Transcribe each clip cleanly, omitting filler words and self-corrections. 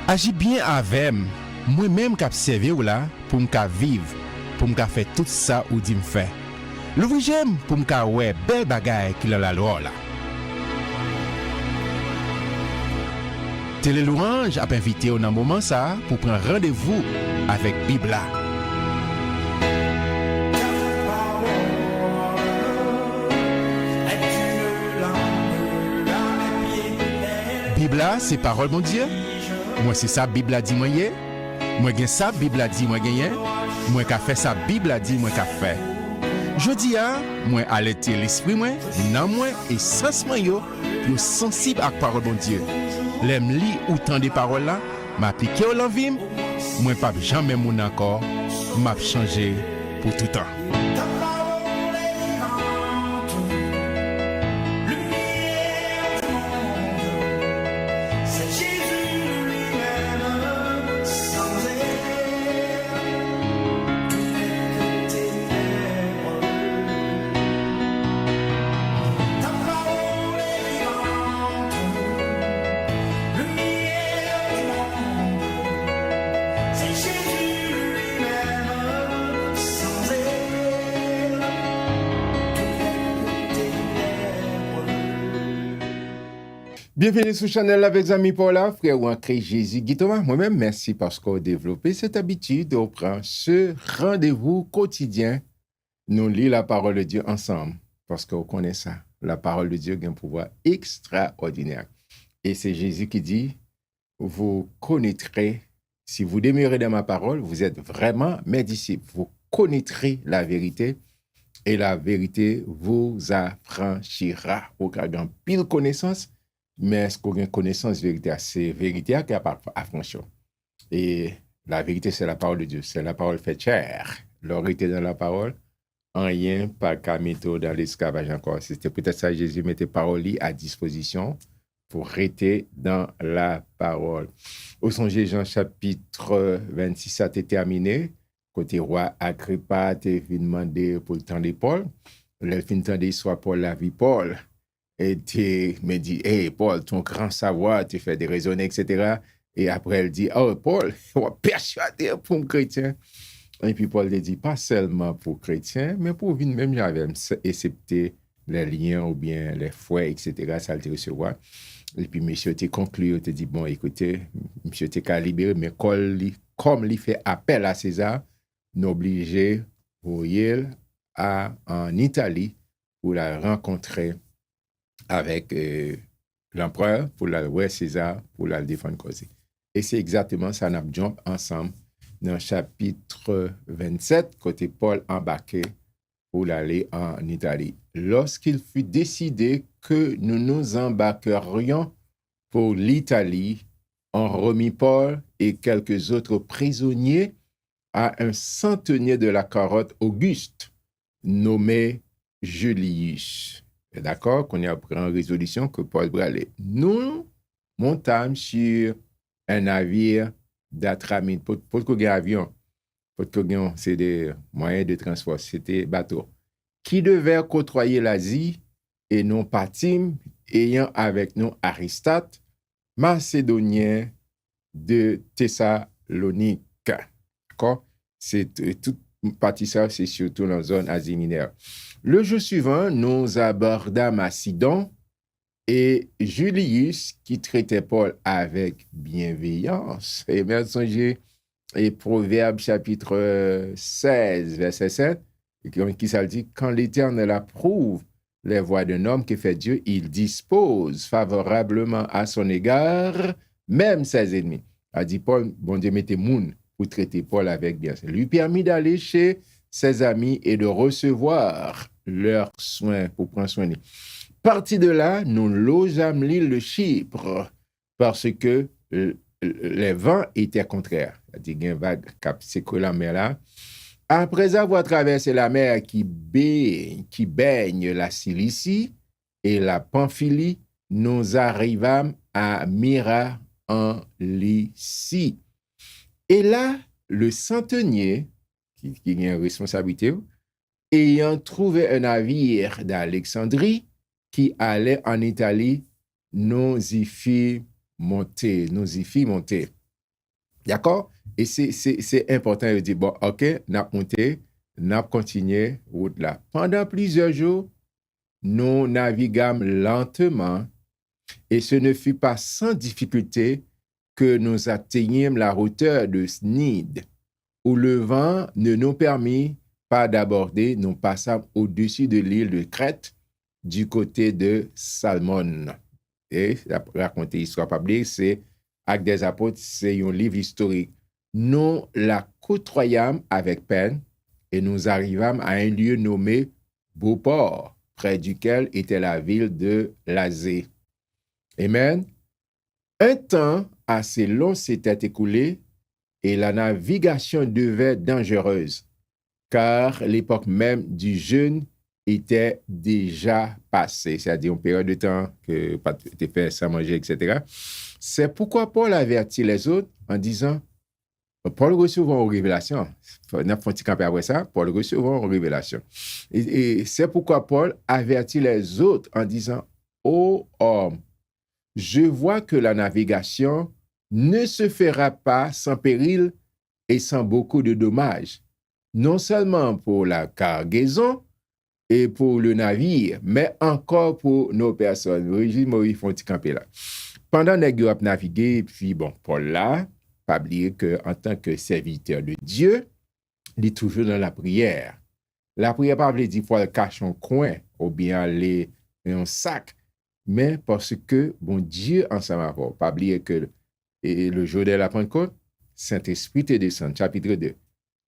Agis bien avec moi-même qui observe ou là pour me vivre, pour me faire tout ça ou dit me faire. L'ouvrir j'aime pour me ouais belle bagaille qui la loi là. Télé Louange a invité au moment ça pour prendre rendez-vous avec Bibla. Bibla c'est parole mon Dieu. Moi c'est ça Bibla dit moi yé. Moi gen ça Bibla dit moi gagné. Moi qu'a fait ça Bibla dit moi qu'a fait. Jodi a moi alerter l'esprit moi, nan moi et sens moi yo sensible à parole mon Dieu. L'aime li ou tant de paroles là, m'appliquer au l'envie, moi pas jamais mon encore, m'a changé pour tout temps. Bienvenue sur Chanel avec amis Paula, frère ou en Christ Jésus Guy Thomas. Moi-même, merci parce qu'on a développé cette habitude de prendre ce rendez-vous quotidien. Nous lisons la parole de Dieu ensemble parce qu'on connaît ça. La parole de Dieu a un pouvoir extraordinaire. Et c'est Jésus qui dit, vous connaîtrez, si vous demeurez dans ma parole, vous êtes vraiment mes disciples. Vous connaîtrez la vérité et la vérité vous affranchira. Vous avez pile connaissance. Mais est-ce qu'on a une connaissance véritaire? C'est vérité qui a affranchi. Et la vérité, c'est la parole de Dieu. C'est la parole faite chair. L'orité dans la parole, en rien, pas qu'à mettre dans l'esclavage encore. C'était peut-être ça, Jésus mettait parole à disposition pour rester dans la parole. Au songe Jean chapitre 26, ça a été terminé. Côté roi Agrippa, t'es venu demander pour le temps de Paul. Le fin temps d'histoire Paul la vie Paul. Et tu me dis, hey Paul, ton grand savoir, tu fais des raisonnements, etc. Et après, elle dit, oh Paul, on va persuader pour un chrétien. Et puis Paul lui dit, pas seulement pour chrétien, mais pour venir même, j'avais accepté les liens ou bien les fouets, etc. Ça le recevoir. Et puis monsieur te conclu, te dit, bon, écoutez, monsieur te qu'à libérer, mais comme il fait appel à César, n'obligez voyez en Italie pour la rencontrer avec l'empereur pour la roi César pour la défendre cause. Et c'est exactement ça nous jump ensemble dans chapitre 27 côté Paul embarqué pour aller en Italie. Lorsqu'il fut décidé que nous nous embarquerions pour l'Italie, on remit Paul et quelques autres prisonniers à un centenier de la carotte Auguste nommé Julius. D'accord, qu'on a pris en résolution que Paul Bralé. Nous montâmes sur un navire d'Atramide. Pour qu'on ait un avion, c'est des moyens de transport, c'était bateau, qui devait côtoyer l'Asie et nous partîmes, ayant avec nous Aristarque, macédonien de Thessalonique. D'accord, c'est tout partie ça, c'est surtout dans la zone Asie mineure. Le jour suivant, nous abordâmes à Sidon et Julius, qui traitait Paul avec bienveillance, et bien songez, et Proverbe chapitre 16, verset 7, qui ça dit, quand l'Éternel approuve les voies d'un homme que fait Dieu, il dispose favorablement à son égard, même ses ennemis. A dit Paul, bon Dieu, mettez moun pour traiter Paul avec bien. Ça lui permis d'aller chez ses amis et de recevoir leurs soins pour prendre soin d'eux. Parti de là, nous logeâmes l'île de Chypre parce que les vents étaient contraires. C'est-à-dire qu'il y a une vague qui secoue la mer là. Après avoir traversé la mer qui baigne la Cilicie et la Pamphylie, nous arrivâmes à Myra en Lycie. Et là, le centenier, qui a une responsabilité, ayant trouvé un navire d'Alexandrie qui allait en Italie, nous y fit monter. D'accord? Et c'est important de dire, bon, OK, n'a monté, n'a continué route là. Pendant plusieurs jours, nous naviguâmes lentement et ce ne fut pas sans difficulté que nous atteignîmes la hauteur de Snid, où le vent ne nous permit pas d'aborder, nous passâmes au-dessus de l'île de Crète du côté de Salmon. Et raconter l'histoire publique, c'est Actes des Apôtres, c'est un livre historique. Nous la côtoyâmes avec peine et nous arrivâmes à un lieu nommé Beauport, près duquel était la ville de Lazée. Amen. Un temps assez long s'était écoulé et la navigation devait dangereuse, car l'époque même du jeûne était déjà passée, c'est-à-dire une période de temps que pas de fait sans manger, etc. C'est pourquoi Paul avertit les autres en disant, Paul recevra une révélation. N'a pas camper après ça, Paul recevra une révélation. Et c'est pourquoi Paul avertit les autres en disant, ô homme, je vois que la navigation ne se fera pas sans péril et sans beaucoup de dommages, non seulement pour la cargaison et pour le navire, mais encore pour nos personnes. Régis Maurice font camper là. Pendant que nous avons navigué, puis bon, Paul là, pas oublier qu'en tant que serviteur de Dieu, il est toujours dans la prière. La prière, pas veut dire qu'il faut le cacher en coin ou bien aller dans un sac, mais parce que, bon Dieu, ensemble avec, pas oublier que le jour de la Pentecôte, Saint-Esprit te descend, chapitre 2.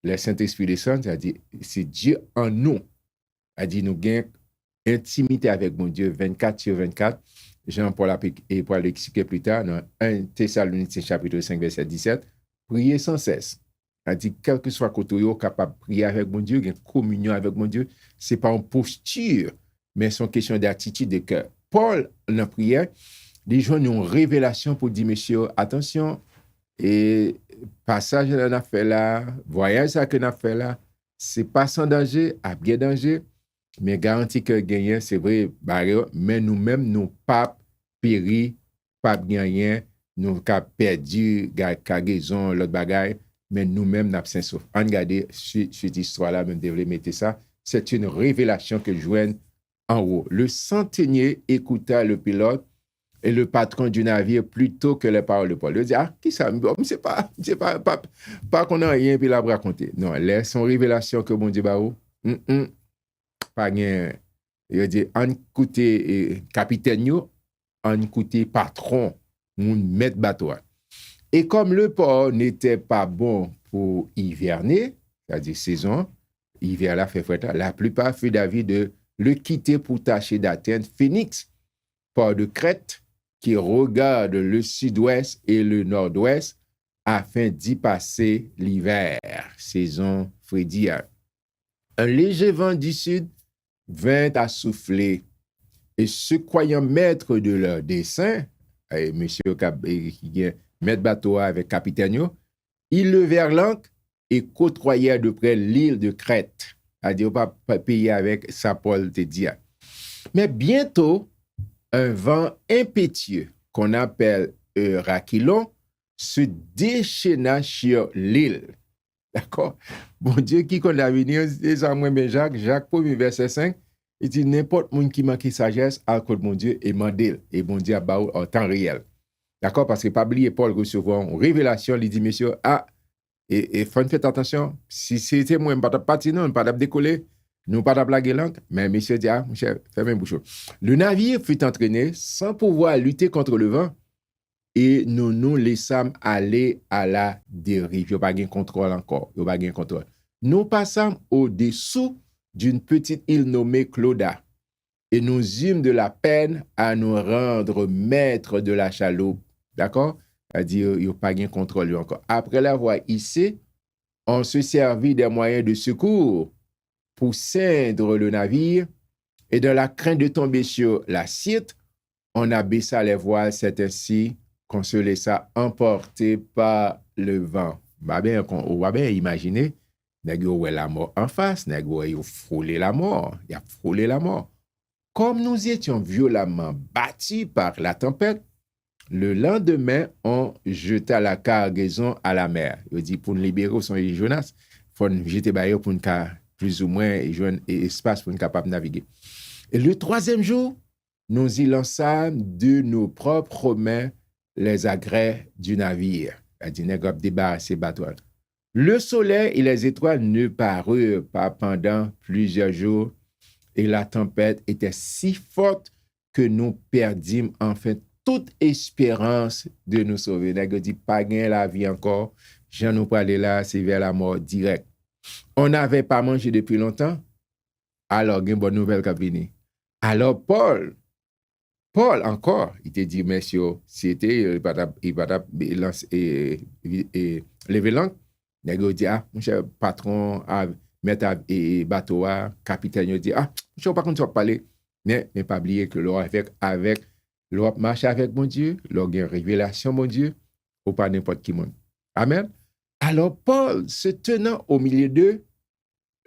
Le Saint-Esprit descend, c'est-à-dire, c'est Dieu en nous. C'est-à-dire, nous gagnons intimité avec mon Dieu 24/24. Jean-Paul et pour l'expliquer plus tard dans 1 Thessaloniciens chapitre 5, verset 17. Priez sans cesse. C'est-à-dire, quel que soit côté, capable de prier avec mon Dieu, une communion avec mon Dieu, ce n'est pas une posture, mais c'est une question d'attitude de cœur. Paul, dans la prière, les gens ont une révélation pour dire, monsieur, attention, et passage qu'on a fait là, voyage qu'on a fait là, c'est pas sans danger, à bien danger, mais garanti que gagner, c'est vrai, mais nous-mêmes, nous pas péri, pas gagné, nous pas perdu, cargaison, l'autre bagaille, mais nous-mêmes, nous sommes sauf. Regardez cette histoire-là, même devrait mettre ça, c'est une révélation que je joigne en haut. Le centenier écouta le pilote et le patron du navire plutôt que les paroles de Paul. Il dit, qui ça? C'est pas qu'on a rien puis l'a raconter. Non, laisse son révélation que bon Dieu baou. Pas rien. Il dit, en écouter capitaine, en écouter patron, mon maître bateau. Et comme le port n'était pas bon pour hiverner, c'est-à-dire saison, hiver là fait frais, la plupart furent d'avis de le quitter pour tâcher d'atteindre Phoenix, port de Crète, qui regarde le sud-ouest et le nord-ouest afin d'y passer l'hiver, saison frédille. Un léger vent du sud vint à souffler et se croyant maître de leur dessein, monsieur qui est maître bateau avec capitaine, ils levèrent l'ancre et côtoyèrent de près l'île de Crète. C'est-à-dire pas payer avec sa Paul te dit. Mais bientôt, un vent impétueux qu'on appelle Rakilon se déchaîna sur l'île. D'accord? Bon Dieu, qui connaît l'avenir, les amours, mais Jacques 1er, verset 5, il dit n'importe monde qui manque sagesse, à cause de mon Dieu, et mandel, et bon Dieu, en temps réel. D'accord? Parce que pas oublier, Paul recevoir une révélation, il dit, monsieur, et faites attention, si c'était moi, je ne pas partir, non, je ne pas décoller, nous pas blaguer langue, mais monsieur dit, mon cher, fermez bouche. Le navire fut entraîné sans pouvoir lutter contre le vent et nous laissâmes aller à la dérive. Il n'y a pas de contrôle encore. Il n'y a pas de contrôle. Nous passâmes au-dessous d'une petite île nommée Clauda et nous eûmes de la peine à nous rendre maîtres de la chaloupe. D'accord? C'est-à-dire, il n'y a pas de contrôle encore. Après l'avoir hissé, on se servit des moyens de secours pour ceindre le navire, et dans la crainte de tomber sur la Sirte, on abaissa les voiles, c'est ainsi qu'on se laissa emporter par le vent. On va bien imaginer, nèg yo la mort en face, nèg yo frôlé la mort, il a frôlé la mort. Comme nous étions violemment battus par la tempête, Le lendemain, on jeta la cargaison à la mer. Il dit, pour nous libérer, son Jonas, il faut nous jeter baillot pour nous plus ou moins joindre espace pour nous capable naviguer. Et le troisième jour, nous y lançâmes de nos propres mains les agrès du navire. C'est-à-dire, nous avons débarrassé bateau. Le soleil et les étoiles ne parurent pas pendant plusieurs jours et la tempête était si forte que nous perdîmes enfin toute espérance de nous sauver. Nous avons dit, pas gain la vie encore, j'en ai parlé là, c'est vers la mort directe. On n'avait pas mangé depuis longtemps, alors il y a une bonne nouvelle qui a venu. Alors Paul encore, il te dit, messieurs, c'était, il va lever l'encre. Il dit, mon cher patron, mettre bateau, capitaine, il dit, je ne sais pas comment tu vas parler, mais pas oublier que l'Europe marche avec mon Dieu, l'Europe a une révélation, mon Dieu, ou pas n'importe qui monde. Amen. Alors Paul, se tenant au milieu d'eux,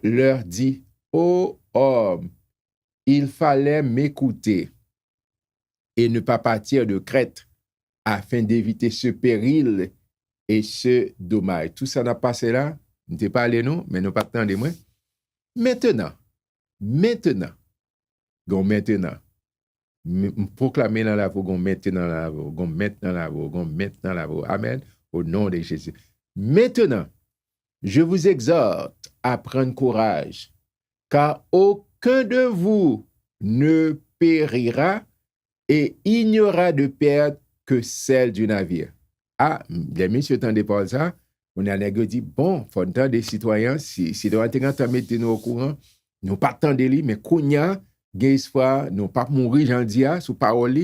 leur dit, ô homme, il fallait m'écouter et ne pas partir de Crète afin d'éviter ce péril et ce dommage. Tout ça n'a passé là, nous n'était pas allé nous, mais nous pas de moins. Maintenant, proclamer dans la voix, maintenant la voix, amen, au nom de Jésus. Maintenant, je vous exhorte à prendre courage, car aucun de vous ne périra et il n'y aura de perte que celle du navire. Les messieurs tendez pas ça, on a dit, bon, faut entendre des citoyens, si doit être mettre nous au courant, nous pas attendre lui, mais kounya, espoir, nous pas mourir, j'en dis, sous parole,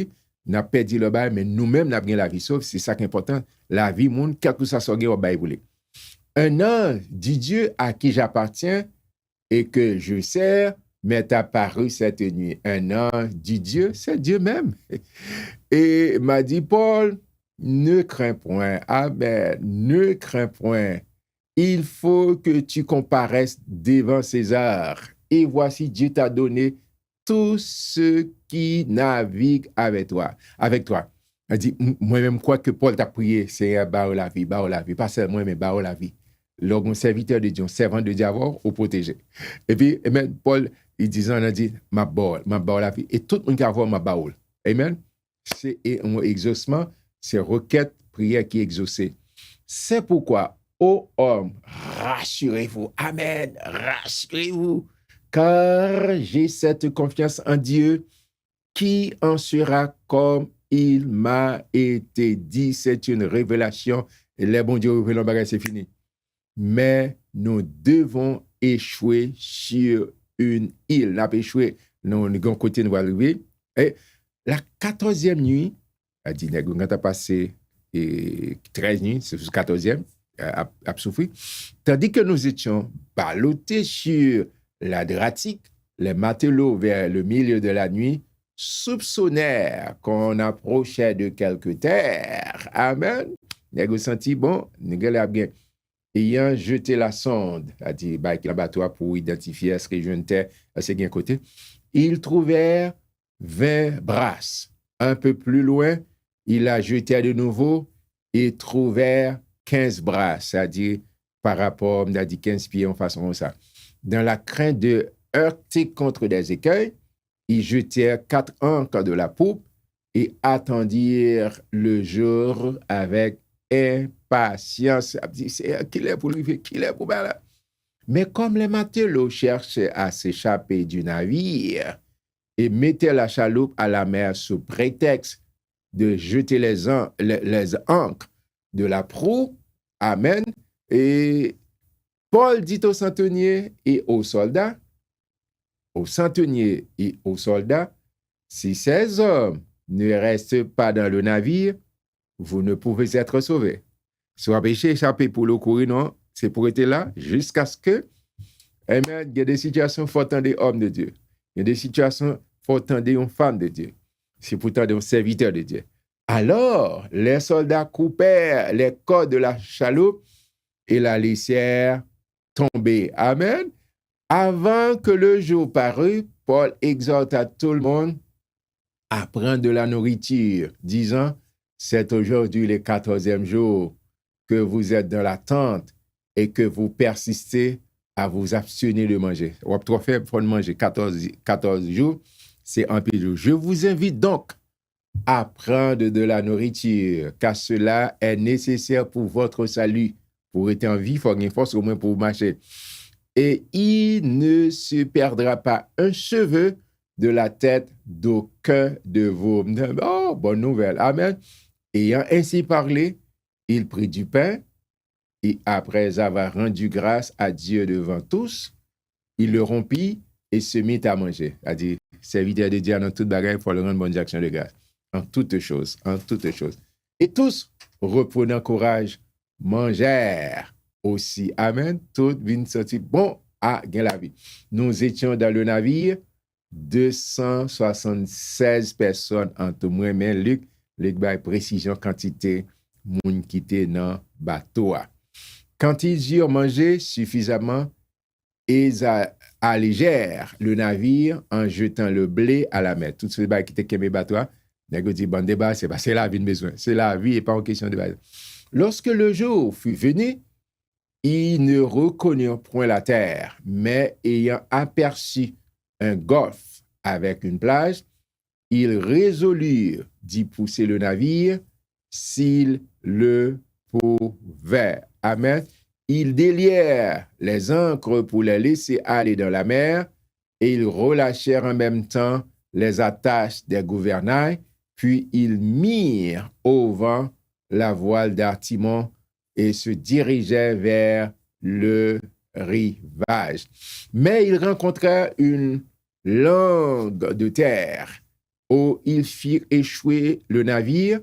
n'a perdu le bail, mais nous-mêmes, n'a bien la vie sauve, c'est ça qui est important. La vie, monde, quelque chose ça soit au bail voulez. Un ange du Dieu à qui j'appartiens et que je sers m'est apparu cette nuit. Un ange du Dieu, c'est Dieu même. Et m'a dit, Paul, ne crains point. Amen. Ne crains point. Il faut que tu comparaisses devant César. Et voici, Dieu t'a donné tous ceux qui naviguent avec toi. Il dit, moi-même, quoi que Paul t'a prié, c'est barre la vie. Pas seulement moi, mais barre la vie. L'orgon serviteur de Dieu, servant de Dieu au protéger. Et puis, amen, Paul, il disait, on a dit, ma barre la vie. Et tout le monde qui a voir ma barre. Amen. C'est un exaucement, c'est requête, prière qui est exaucée. C'est pourquoi, ô homme, rassurez-vous. Amen. Rassurez-vous. Car j'ai cette confiance en Dieu qui en sera comme il m'a été dit. C'est une révélation. Et les bons Dieu révèlent, c'est fini. Mais nous devons échouer sur une île. Nous avons échoué, nous avons côté nous arriver. Et la 14e nuit, a dit, nous avons passé 13 nuits, c'est la 14e, à souffrir. Tandis que nous étions ballottés sur l'Adriatique, les matelots vers le milieu de la nuit soupçonnèrent qu'on approchait de quelque terre. Amen. Nous avons senti, bon, nous avons bien. Ayant jeté la sonde, a dit, qu'il a bateau pour identifier ce que je terre à ce gain côté, ils trouvèrent 20 brasses. Un peu plus loin, il a jeté de nouveau et trouvèrent 15 brasses, c'est-à-dire par rapport, on a dit 15 pieds en façon comme ça. Dans la crainte de heurter contre des écueils, ils jetèrent 4 ancres de la poupe et attendirent le jour avec impatience. Qu'il est pour lui, qu'il est pour là. Mais comme les matelots cherchaient à s'échapper du navire et mettaient la chaloupe à la mer sous prétexte de jeter les ancres de la proue, amen, et Paul dit aux centeniers et aux soldats, si ces hommes ne restent pas dans le navire, vous ne pouvez être sauvés. Soit péché, échapper pour le courir, non, c'est pour être là jusqu'à ce que, amen, il y a des situations fortes des hommes de Dieu. Il y a des situations fortes des femmes de Dieu. C'est pourtant des serviteurs de Dieu. Alors, les soldats coupèrent les cordes de la chaloupe et la laissèrent tomber. Amen. Avant que le jour parût, Paul exhorta tout le monde à prendre de la nourriture, disant, c'est aujourd'hui le 14e jour que vous êtes dans l'attente et que vous persistez à vous abstenir de manger. Ou trop faible, il faut manger 14 jours, c'est un peu de jour. Je vous invite donc à prendre de la nourriture, car cela est nécessaire pour votre salut. Pour être en vie, il faut avoir une force au moins pour marcher. Et il ne se perdra pas un cheveu de la tête d'aucun de vous. Oh, bonne nouvelle. Amen. Ayant ainsi parlé, il prit du pain et après avoir rendu grâce à Dieu devant tous, il le rompit et se mit à manger. C'est-à-dire, serviteur de Dieu dans toute bagarre, il faut le rendre bonne action de grâce. En toutes choses, en toutes choses. Et tous, reprenant courage, mangèrent aussi. Amen. Tout vient sortir bon à gain la vie. Nous étions dans le navire, 276 personnes entre moi et Luc. Luc by précision quantité moun qui était dans bateau. Quand ils eurent mangé suffisamment, ils allégèrent le navire en jetant le blé à la mer. Tout ce qui était comme bateau, ils dit bon débat, c'est la vie de besoin. C'est la vie et pas en question de base. Lorsque le jour fut venu, ils ne reconnurent point la terre, mais ayant aperçu un golfe avec une plage, ils résolurent d'y pousser le navire s'ils le pouvaient. Amen. Ils délièrent les ancres pour les laisser aller dans la mer et ils relâchèrent en même temps les attaches des gouvernails, puis ils mirent au vent la voile d'Artimon et se dirigeaient vers le rivage. Mais ils rencontrèrent une langue de terre où ils firent échouer le navire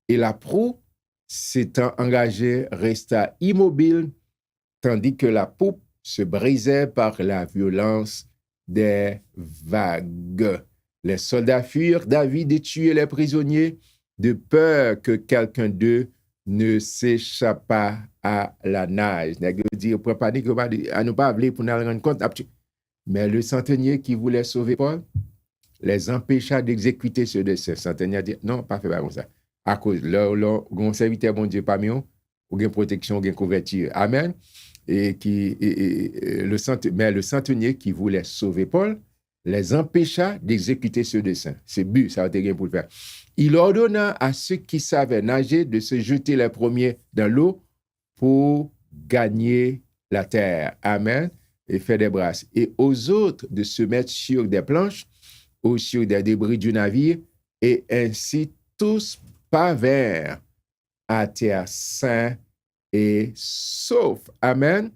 et la proue, s'étant engagée, resta immobile, tandis que la poupe se brisait par la violence des vagues. Les soldats furent d'avis de tuer les prisonniers, de peur que quelqu'un d'eux ne s'échappât à la nage. Dire, pour panique, à ne pas appeler pour nous rendre compte. Mais le centenier qui voulait sauver Paul les empêcha d'exécuter ce dessein. Le centenier a dit, non, pas faire comme ça. À cause, le serviteur, bon Dieu, parmi eux, ou une protection, ou une couverture. Amen. Mais le centenier qui voulait sauver Paul les empêcha d'exécuter ce dessein. C'est but, ça a été bien pour le faire. Il ordonna à ceux qui savaient nager de se jeter les premiers dans l'eau pour gagner la terre. Amen. Et faire des brasses. Et aux autres de se mettre sur des planches ou sur des débris du navire, et ainsi tous parvinrent à terre sains et saufs. Amen.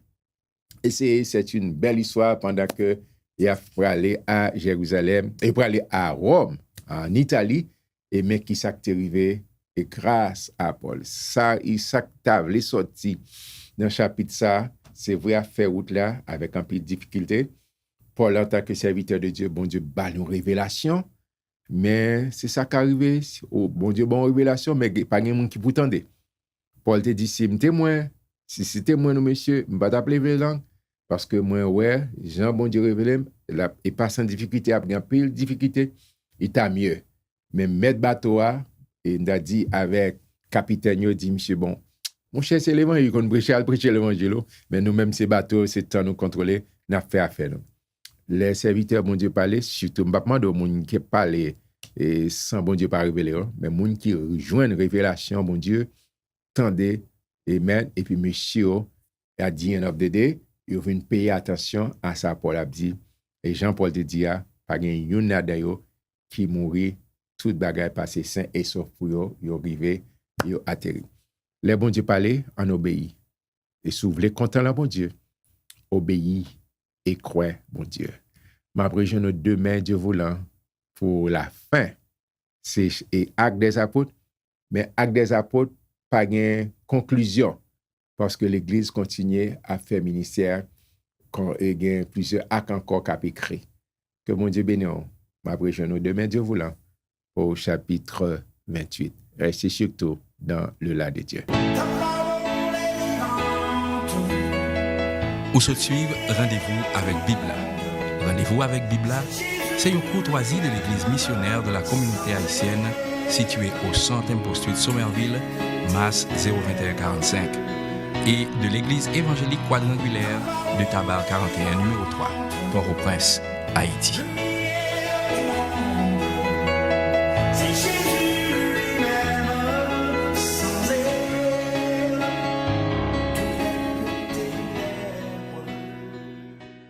Et c'est une belle histoire pendant que il a pour aller à Jérusalem et pour aller à Rome, en Italie, et mais qui s'est arrivé et grâce à Paul. Ça, il s'est sorti dans le chapitre ça, c'est vrai à faire route là avec un peu de difficulté. Paul, en tant que serviteur de Dieu, bon Dieu, bat une révélation, mais c'est ça qui est arrivé. Oh, bon Dieu, bonne révélation, mais pas de monde qui vous tendait. Paul te dit, si c'est témoin, nous, monsieur, je ne vais pas t'appeler Vélan, parce que moi, ouais, Jean, bon Dieu, révélé, et pas sans difficulté, après un peu de difficulté, il t'a mieux. Mais mettre bateau, et il a dit avec capitaine, il dit, monsieur, bon, mon cher, c'est l'évangile, qu'on prêche l'évangile, mais nous-mêmes, ces bateaux, c'est temps nous contrôler, nous avons fait affaire. Nous. Les serviteurs, bon Dieu, parler, surtout, je ne pas de gens qui parlent et sans bon Dieu pas révéler, mais les gens qui rejoignent une révélation, bon Dieu, tendez, amen, et puis monsieur, à the end of the day, il faut payer attention à ça, Paul a dit, et Jean-Paul te dit, pas de yon d'ailleurs qui mourit, toute bagaille passé sain et sauf pour yo arrivé, yo atterri. Les bon Dieu parler, en obéit. Et si vous voulez content la bon Dieu, obéit et croit bon Dieu. M'abrège nos demain, Dieu voulant, pour la fin. C'est acte des apôtres, mais acte des apôtres, pas de conclusion, parce que l'Église continue à faire ministère, et il y a plusieurs actes encore qui ont été créés. Que mon Dieu bénisse. M'abrège nos demain, Dieu voulant, au chapitre 28. Restez surtout dans le là de Dieu. Ou se suivre, rendez-vous avec Bibla. Rendez-vous avec Bibla, c'est une courtoisie de l'Église missionnaire de la communauté haïtienne situé au 100e Street, Somerville, Mass 02145, et de l'église évangélique quadrangulaire de Tabar 41, numéro 3, Port-au-Prince, Haïti.